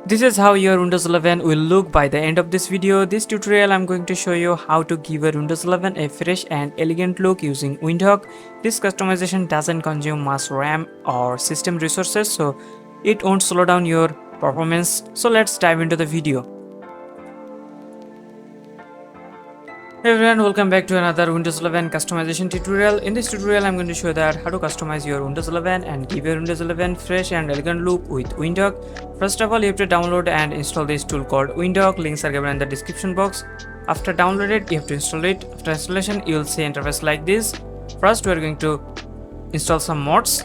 This is how your Windows 11 will look by the end of this video. This tutorial I'm going to show you how to give your Windows 11 a fresh and elegant look using Windhawk. This customization doesn't consume much RAM or system resources, so it won't slow down your performance. So let's dive into the video. Hey everyone, welcome back to another Windows 11 customization tutorial. In this tutorial, I'm going to show that how to customize your Windows 11 and give your Windows 11 fresh and elegant look with Windhawk. First of all, you have to download and install this tool called Windhawk. Links are given in the description box. After downloaded, you have to install it. After installation, you will see interface like this. First, we are going to install some mods.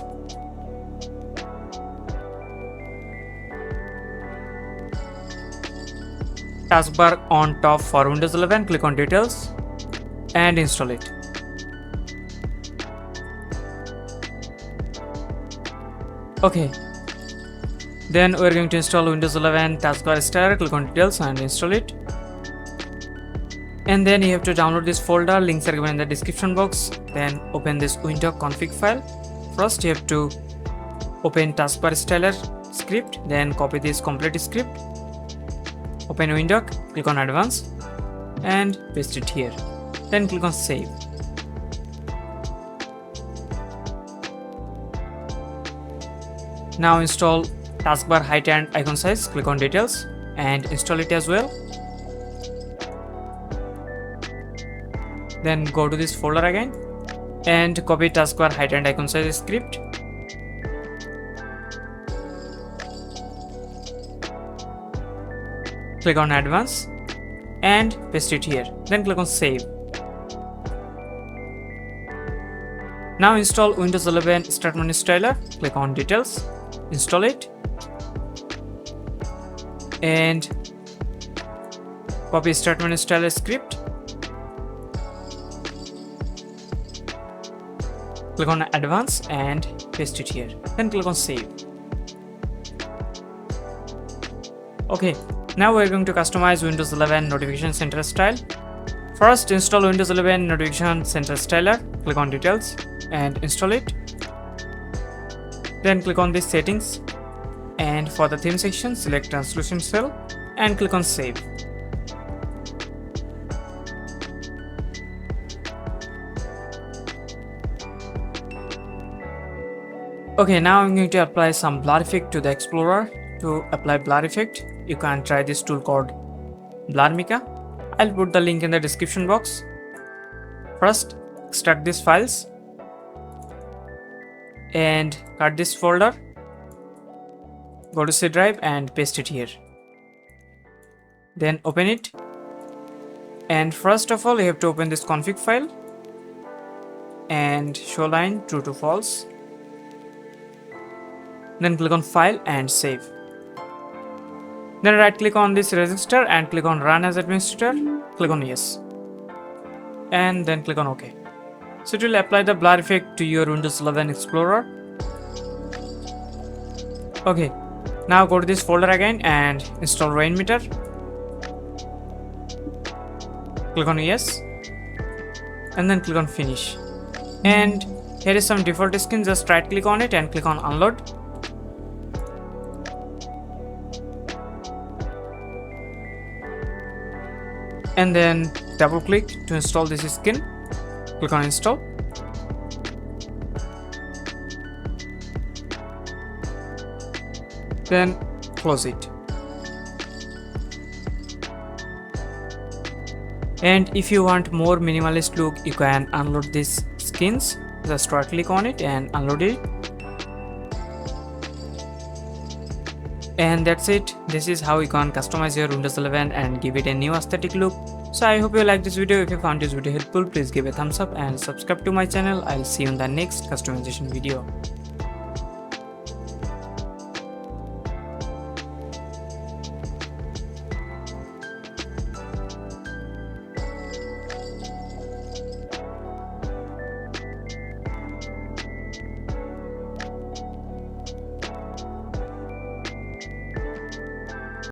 Taskbar on top for Windows 11, click on details and install it. Okay, then we're going to install Windows 11 taskbar styler. Click on details and install it. And then you have to download this folder, links are given in the description box. Then open this Windhawk config file. First you have to open taskbar styler script, then copy this complete script. Open Windhawk, click on advanced and paste it here. Then click on save. Now install taskbar height and icon size. Click on details and install it as well. Then go to this folder again and copy taskbar height and icon size script. Click on advanced and paste it here. Then click on save. Now install Windows 11 Start Menu Styler. Click on details, install it, and copy Start Menu Styler script. Click on advanced and paste it here. Then click on save. Okay. Now we're going to customize Windows 11 Notification Center style. First, install Windows 11 Notification Center styler. Click on details and install it. Then click on this settings, and for the theme section, select translucent cell and click on save. Okay, now I'm going to apply some blur effect to the Explorer. To apply blur effect, you can try this tool called Blur. I'll put the link in the description box. First, extract these files and cut this folder. Go to C drive and paste it here. Then open it. And first of all, you have to open this config file and show line true to false. Then click on file and save. Then right click on this register and click on run as administrator. Click on yes. And then click on OK. So it will apply the blur effect to your Windows 11 Explorer. Okay. Now go to this folder again and install Rainmeter. Click on yes. And then click on finish. And here is some default skin. Just right click on it and click on unload. And then double click to install this skin. Click on install. Then close it. And if you want more minimalist look, you can unload these skins. Just right click on it and unload it. And that's it. This is how you can customize your Windows 11 and give it a new aesthetic look. So I hope you like this video. If you found this video helpful, please give a thumbs up and subscribe to my channel. I'll see you in the next customization video.